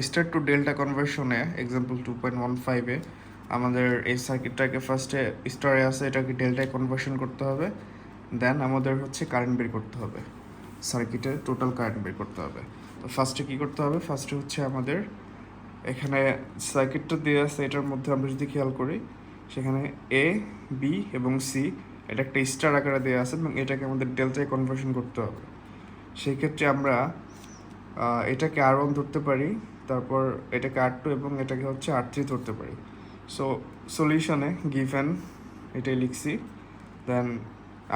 Star to delta কনভার্সনে example 2.15-এ আমাদের এই সার্কিটটাকে ফার্স্টে স্টারে আছে এটাকে ডেল্টায় কনভার্সন করতে হবে, দেন আমাদের হচ্ছে কারেন্ট বের করতে হবে, সার্কিটের টোটাল কারেন্ট বের করতে হবে। তো ফার্স্টে কী করতে হবে, ফার্স্টে হচ্ছে আমাদের এখানে সার্কিটটা দেওয়া আছে, এটার মধ্যে আমরা যদি খেয়াল করি সেখানে এ, বি এবং সি এটা একটা স্টার আকারে দেওয়া আছে এবং এটাকে আমাদের ডেল্টায় কনভার্সন করতে হবে। সেই ক্ষেত্রে আমরা এটাকে R1 ধরতে পারি, তারপর এটাকে R2 এবং এটাকে হচ্ছে R3 ধরতে পারি। সো সলিউশনে গিভেন এটাই লিখছি। দেন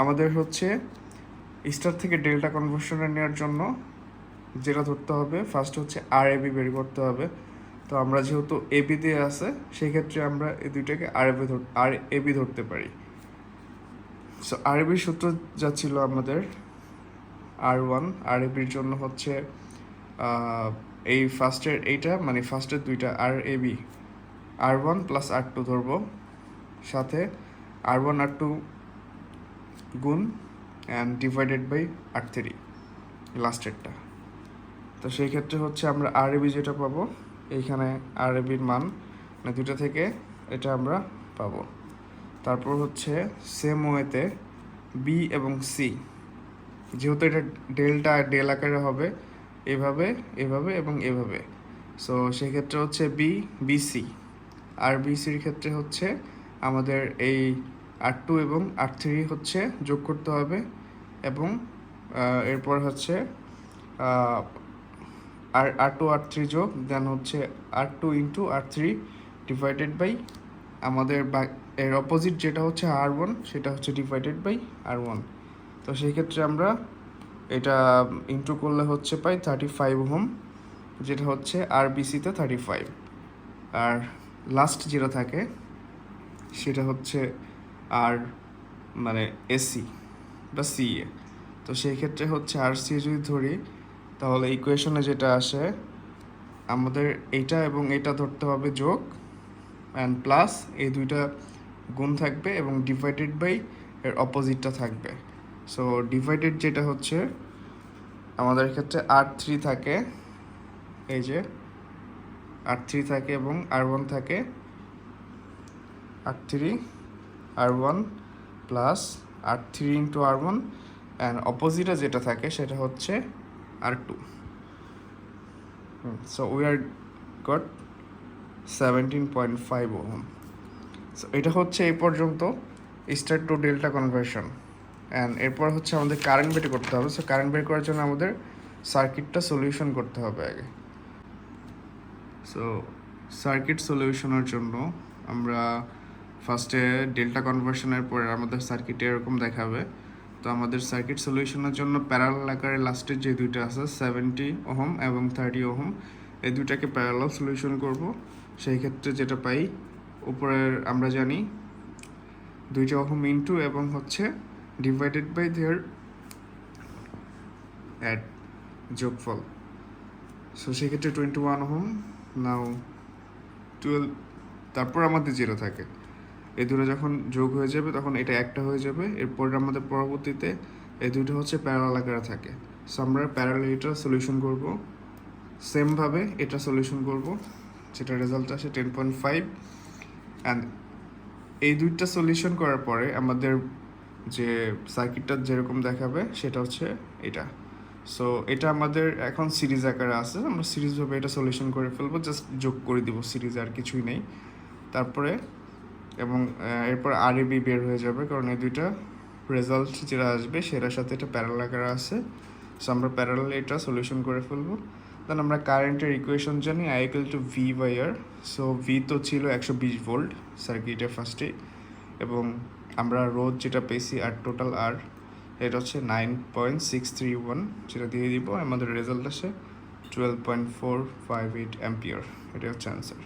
আমাদের হচ্ছে স্টার থেকে ডেল্টা কনভার্সনে নেওয়ার জন্য যেটা ধরতে হবে ফার্স্ট হচ্ছে RAB বের করতে হবে। তো আমরা যেহেতু AB দিয়ে আছে সেই ক্ষেত্রে আমরা এই দুইটাকে RAB ধরতে পারি। সো RAB সূত্র যা ছিল আমাদের R1, RABর জন্য হচ্ছে এই ফার্স্টের এইটা মানে ফার্স্টের দুইটা RAB R1 প্লাস R2 ধরবো, সাথে R1 R2 গুণ অ্যান্ড ডিভাইডেড বাই R3 লাস্টেরটা। তো সেই ক্ষেত্রে হচ্ছে আমরা RAB যেটা পাবো এইখানে RABর মান মানে দুইটা থেকে এটা আমরা পাবো। তারপর হচ্ছে সেম ওয়েতে বি এবং সি, যেহেতু এটা ডেল্টা ডেল আকারে হবে এভাবে এভাবে এবং এভাবে, সো সেক্ষেত্রে হচ্ছে বিসি আর বিসির ক্ষেত্রে হচ্ছে আমাদের এই R2 এবং R3 হচ্ছে যোগ করতে হবে এবং এরপর হচ্ছে R2 R3 যোগ দেন হচ্ছে R2 into R3 divided by আমাদের এর অপোজিট যেটা হচ্ছে R1 সেটা হচ্ছে ডিভাইডেড বাই R1। তো সেই ক্ষেত্রে আমরা এটা ইন্টু করলে হচ্ছে পাই 35 ওহম, যেটা হচ্ছে RBCতে 35, আর লাস্ট যেটা থাকে সেটা হচ্ছে আর মানে এসি বা সিএ। তো সেই ক্ষেত্রে হচ্ছে RC যদি ধরি তাহলে ইকুয়েশনে যেটা আসে আমাদের এইটা এবং এটা ধরতে হবে যোগ অ্যান্ড প্লাস এই দুইটা গুণ থাকবে এবং ডিভাইডেড বাই এর অপোজিটটা থাকবে। সো ডিভাইডেড যেটা হচ্ছে আমাদের ক্ষেত্রে R3 থাকে, এই যে R3 থাকে এবং R1 থাকে, R3 R1 plus R3 into R1 and অপোজিটে যেটা থাকে সেটা হচ্ছে R2। So we are got 17.5 ohm. So এটা হচ্ছে এই পর্যন্ত star to delta conversion. And এরপর হচ্ছে আমাদের কারেন্ট বের করতে হবে। সো কারেন্ট বের করার জন্য আমাদের সার্কিটটা সলিউশন করতে হবে আগে। সো সার্কিট সলিউশনের জন্য আমরা ফার্স্টে ডেল্টা কনভার্সনের পরে আমাদের সার্কিটে এরকম দেখাবে। তো আমাদের সার্কিট সলিউশনের জন্য প্যারালাল আকারে লাস্টের যে দুইটা আছে 70 ওহম এবং 30 ওহম, এই দুইটাকে প্যারালাল সলিউশন করব। সেই ক্ষেত্রে যেটা পাই উপরের আমরা জানি 2 ওহম ইন্টু এবং হচ্ছে ডিভাইডেড বাই দেয়ার অ্যাড যোগফল। সো সেক্ষেত্রে 21 ওহম নাও 12, তারপর আমাদের জিরো থাকে। এই দুটো যখন যোগ হয়ে যাবে তখন এটা একটা হয়ে যাবে। এরপর আমাদের পরবর্তীতে এই দুটো হচ্ছে প্যারালাল আকারে থাকে। সো আমরা প্যারালাল এটা সলিউশন করব, সেমভাবে এটা সলিউশন করব, যেটা রেজাল্ট আসে 10.5। অ্যান্ড এই দুইটা সলিউশন করার পরে আমাদের যে সার্কিটটা যেরকম দেখাবে সেটা হচ্ছে এটা। সো এটা আমাদের এখন সিরিজ আকারে আছে, আমরা সিরিজভাবে এটা সলিউশন করে ফেলবো, জাস্ট যোগ করে দিব সিরিজ, আর কিছুই নেই। তারপরে এবং এরপর RAB বের হয়ে যাবে, কারণ এই দুইটা রেজাল্ট যেটা আসবে সেটার সাথে এটা প্যারালাল আকারে আছে। সো আমরা প্যারালাল এটা সলিউশন করে ফেলবো। দেন আমরা কারেন্টের ইকুয়েশন জানি I=V/R। সো ভি তো ছিল 120 ভোল্ট সার্কিটে ফার্স্টে, এবং আমরা রোধ যেটা পেয়েছি আর টোটাল আর এটা হচ্ছে 9.631, যেটা দিয়ে দিব। আমাদের রেজাল্ট আসে 12.458 অ্যাম্পিয়ার। এটা হচ্ছে অ্যান্সার।